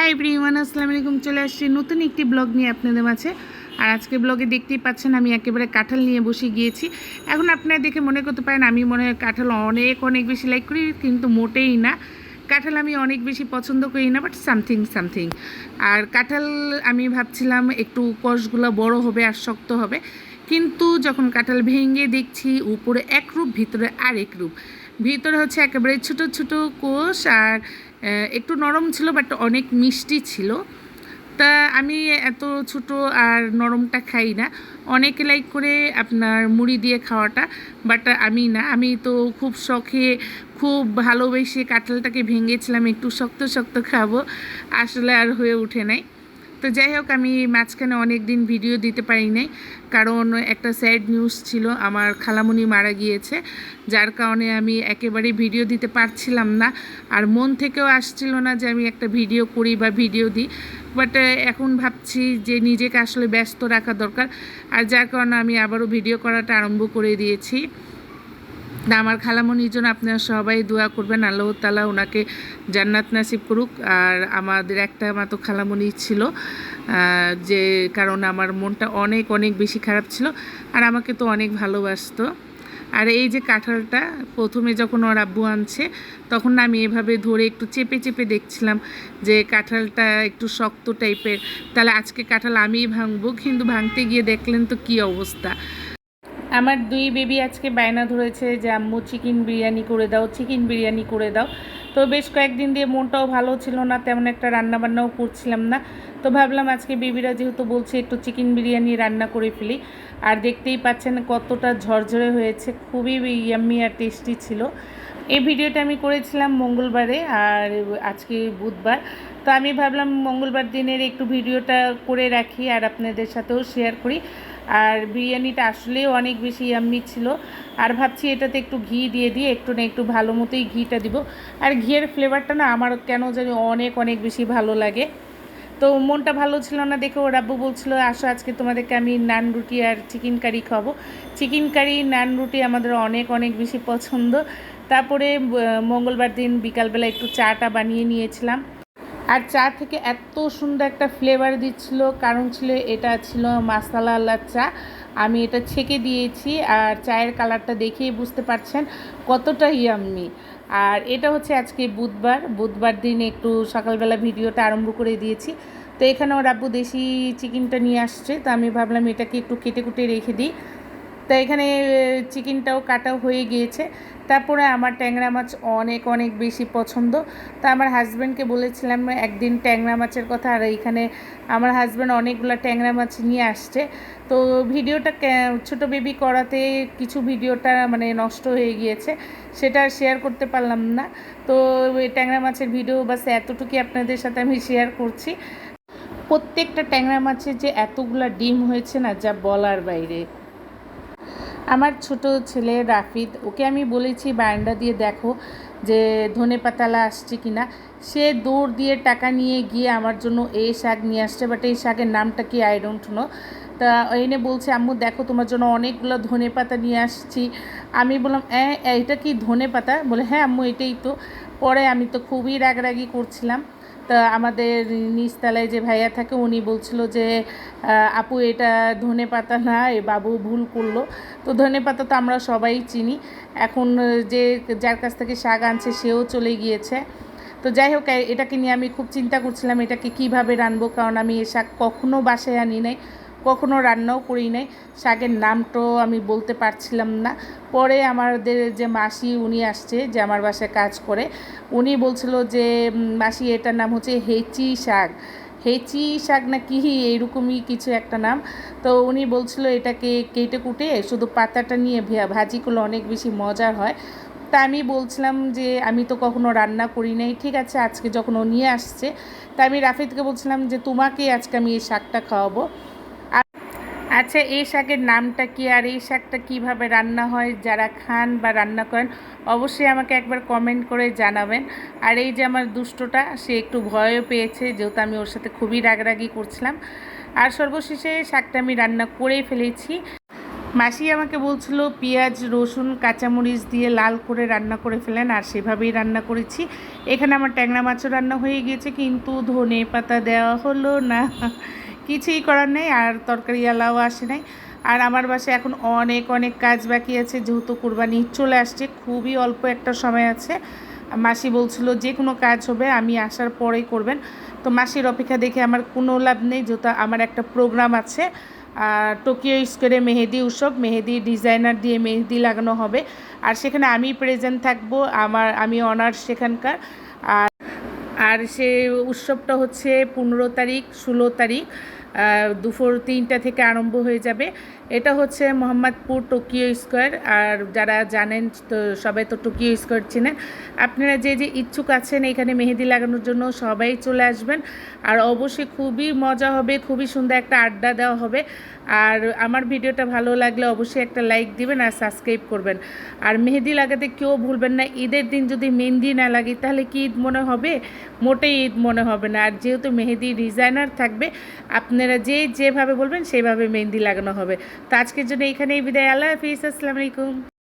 Hi everyone, আসসালামু আলাইকুম। চলে আসছি নতুন একটি ব্লগ নিয়ে আপনাদের মাঝে। আর আজকে ব্লগে দেখতেই পাচ্ছেন আমি একেবারে কাঁঠাল নিয়ে বসে গিয়েছি। এখন আপনারা দেখে মনে করতে পারেন আমি মনে হয় কাঁঠাল অনেক বেশি লাইক করি, কিন্তু মোটেই না। কাঁঠাল আমি অনেক বেশি পছন্দ করি না, বাট সামথিং। আর কাঁঠাল আমি ভাবছিলাম একটু কষগুলো বড় হবে আর শক্ত হবে, কিন্তু যখন কাঁঠাল ভেঙে দেখছি উপরে এক রূপ ভিতরে আরেক রূপ। ভিতরে হচ্ছে একেবারে ছোট ছোট কোষ, আর একটু নরম ছিল বাট অনেক মিষ্টি ছিল। তা আমি এত ছোট আর নরমটা খাই না, অনেকে লাইক করে আপনার মুড়ি দিয়ে খাওয়াটা, বাট আমি না। আমি তো খুব শখে খুব ভালোবেসে কাঁঠালটাকে ভেঙেছিলাম একটু শক্ত শক্ত খাবো, আসলে আর হয়ে ওঠে নাই। তো যাই হোক, আমি মাঝখানে অনেক দিন ভিডিও দিতে পারি নাই, কারণ একটা স্যাড নিউজ ছিল, আমার খালামণি মারা গিয়েছে, যার কারণে আমি একেবারে ভিডিও দিতে পারছিলাম না। আর মন থেকেও আসছিল না যে আমি একটা ভিডিও করি বা ভিডিও দিই, বাট এখন ভাবছি যে নিজেকে আসলে ব্যস্ত রাখা দরকার, আর যার কারণে আমি আবারও ভিডিও করাটা আরম্ভ করে দিয়েছি। আমার খালামণির জন্য আপনারা সবাই দোয়া করবেন, আল্লাহ তাআলা ওনাকে জান্নাত নাসিব করুক। আর আমাদের একটা মাত্র খালামণি ছিল, যে কারণে আমার মনটা অনেক বেশি খারাপ ছিল, আর আমাকে তো অনেক ভালোবাসতো। আর এই যে কাঁঠালটা প্রথমে যখন ওর আব্বু আনছে, তখন আমি এভাবে ধরে একটু চেপে দেখছিলাম যে কাঁঠালটা একটু শক্ত টাইপের, তাহলে আজকে কাঁঠাল আমিই ভাঙবো, কিন্তু ভাঙতে গিয়ে দেখলেন তো কী অবস্থা। আমার দুই বেবি আজকে বায়না ধরেছে যে আম্মু চিকেন বিরিয়ানি করে দাও। তো বেশ কয়েকদিন দিয়ে মনটাও ভালো ছিল না, তেমন একটা রান্নাবান্নাও করছিলাম না। তো ভাবলাম আজকে বেবিরা যেহেতু বলছে একটু চিকেন বিরিয়ানি রান্না করে ফেলি। আর দেখতেই পাচ্ছেন কতটা ঝরঝরে হয়েছে, খুবই ইয়াম্মি আর টেস্টি ছিল। এই ভিডিওটা আমি করেছিলাম মঙ্গলবারে, আর আজকে বুধবার। তো আমি ভাবলাম মঙ্গলবার দিনের একটু ভিডিওটা করে রাখি আর আপনাদের সাথেও শেয়ার করি। আর বিরিয়ানিটা আসলেও অনেক বেশি ইয়াম্মি ছিল। আর ভাবছি এটাতে একটু ঘি দিয়ে দিয়ে একটু ভালো মতোই ঘিটা দিব। আর ঘিয়ের ফ্লেভারটা না আমার কেন জানি অনেক বেশি ভালো লাগে। তো মনটা ভালো ছিল না দেখে ওর আব্বু বলছিল, আসো আজকে তোমাদেরকে আমি নান রুটি আর চিকেন কারি খাবো। চিকেন কারি নান রুটি আমাদের অনেক বেশি পছন্দ। তারপরে মঙ্গলবার দিন বিকালবেলা একটু চাটা বানিয়ে নিয়েছিলাম। আর চা থেকে এত সুন্দর একটা ফ্লেভার দিচ্ছিল, কারণ ছিল এটা ছিল মাসালা আল্লাহ চা। আমি এটা ছেঁকে দিয়েছি, আর চায়ের কালারটা দেখেই বুঝতে পারছেন কতটা ইয়াম্মি। আর এটা হচ্ছে আজকে বুধবার দিন একটু সকালবেলা ভিডিওটা আরম্ভ করে দিয়েছি। তো এখানে ওর আব্বু দেশি চিকেনটা নিয়ে আসছে, তো আমি ভাবলাম এটাকে একটু কেটে কুটে রেখে দিই। তো এখানে চিকেনটাও কাটা হয়ে গিয়েছে। তারপরে আমার ট্যাংরা মাছ অনেক বেশি পছন্দ। তো আমার হাজব্যান্ডকে বলেছিলাম একদিন ট্যাংরা মাছের কথা, আর এইখানে আমার হাজব্যান্ড অনেকগুলো ট্যাংরা মাছ নিয়ে আসছে। তো ভিডিওটা ছোটো বেবি করাতে কিছু ভিডিওটা মানে নষ্ট হয়ে গিয়েছে, সেটা শেয়ার করতে পারলাম না। তো ওই ট্যাংরা মাছের ভিডিও বাস এতটুকুই আপনাদের সাথে আমি শেয়ার করছি। প্রত্যেকটা ট্যাংরা মাছের যে এতগুলা ডিম হয়েছে না, যা বলার বাইরে। আমার ছোট ছেলে রাফিদ, ওকে আমি বলেছি বারান্দা দিয়ে দেখো যে ধনেপাতালা আসছে কিনা। সে দৌড় দিয়ে টাকা নিয়ে গিয়ে আমার জন্য এই শাক নিয়ে আসছে, বাট এই শাকের নামটা কি আই ডোন্ট নো। তা এনে বলছে আম্মু দেখো তোমার জন্য অনেকগুলো ধনেপাতা নিয়ে আসছি। আমি বললাম এটা কি ধনেপাতা? বলে হ্যাঁ আম্মু এটাই তো। পরে আমি তো খুবই রাগারাগি করছিলাম। তা আমাদের নিচতলায় যে ভাইয়া থাকে উনি বলছিল যে আপু এটা ধনেপাতা না, এ বাবু ভুল করলো। তো ধনেপাতা তো আমরা সবাই চিনি, এখন যে যার কাছ থেকে শাক আনছে সেও চলে গিয়েছে। তো যাই হোক, এটাকে নিয়ে আমি খুব চিন্তা করছিলাম এটাকে কিভাবে রানবো, কারণ আমি এ শাক কখনো বাসায় আনি নাই, কখনো রান্নাও করি নাই। শাকের নামটাও আমি বলতে পারছিলাম না। পরে আমাদের যে মাসি উনি আসছে, যে আমার বাসায় কাজ করে, উনি বলছিল যে মাসি এটার নাম হচ্ছে হেঁচি শাক না কি এইরকমই কিছু একটা নাম। তো উনি বলছিল এটাকে কেটে কুটে শুধু পাতাটা নিয়ে ভাজি করলে অনেক বেশি মজার হয়। তা আমি বলছিলাম যে আমি তো কখনো রান্না করি নাই। ঠিক আছে, আজকে যখন ও নিয়ে আসছে, তা আমি রাফিদকে বলছিলাম যে তোমাকে আজকে আমি এই শাকটা খাওয়াবো। আচ্ছা, এই শাকের নামটা কি আর এই শাকটা কিভাবে রান্না হয়, যারা খান বা রান্না করেন অবশ্যই আমাকে একবার কমেন্ট করে জানাবেন। আর এই যে আমার দুষ্টটা, সে একটু ভয়ও পেয়েছে, যেহেতু আমি ওর সাথে খুবই রাগারাগি করছিলাম। আর সর্বশেষে শাকটা আমি রান্না করেই ফেলেছি। মাসি আমাকে বলছিল পেঁয়াজ রসুন কাঁচামরিচ দিয়ে লাল করে রান্না করে ফেলেন, আর সেভাবেই রান্না করেছি। এখানে আমার ট্যাংরা মাছও রান্না হয়ে গিয়েছে, কিন্তু ধনে পাতা দেওয়া হলো না, কিছুই করার নেই। আর তরকারি আলাও আসে নাই। আর আমার বাসায় এখন অনেক অনেক কাজ বাকি আছে, যেহেতু কুরবানি চলে আসছে, খুবই অল্প একটা সময় আছে। মাসি বলছিল যে কোনো কাজ হবে আমি আসার পরেই করবেন। তো মাসির অপেক্ষা দেখে আমার কোনো লাভ নেই, যেহেতু আমার একটা প্রোগ্রাম আছে টোকিও স্কোয়ারে মেহেদি উৎসব, মেহেদি ডিজাইনার দিয়ে মেহেদি লাগানো হবে, আর সেখানে আমি প্রেজেন্ট থাকবো, আমি অনার্স সেখানকার। আর আর সে উৎসবটা হচ্ছে 15 তারিখ 16 তারিখ দুপুর 3টা থেকে আরম্ভ হয়ে যাবে। এটা হচ্ছে মোহাম্মদপুর টোকিও স্কোয়ার। আর যারা জানেন তো সবাই তো টোকিও স্কোয়ার চেনেন। আপনারা যে যে ইচ্ছুক আছেন এখানে মেহেদি লাগানোর জন্য সবাই চলে আসবেন। আর অবশ্যই খুবই মজা হবে, খুবই সুন্দর একটা আড্ডা দেওয়া হবে। আর আমার ভিডিওটা ভালো লাগলে অবশ্যই একটা লাইক দিবেন আর সাবস্ক্রাইব করবেন। আর মেহেদি লাগাতে কেউ ভুলবেন না, ঈদের দিন যদি মেহেদি না লাগি তাহলে কি ঈদ মনে হবে? মোটেই ঈদ মনে হবে না। আর যেহেতু মেহেদি ডিজাইনার থাকবে, আপনারা যেভাবে বলবেন সেইভাবে মেহেদি লাগানো হবে। তো আজকের জন্য এখানেই বিদায়। আল্লাহ হাফিজ, আসসালামু আলাইকুম।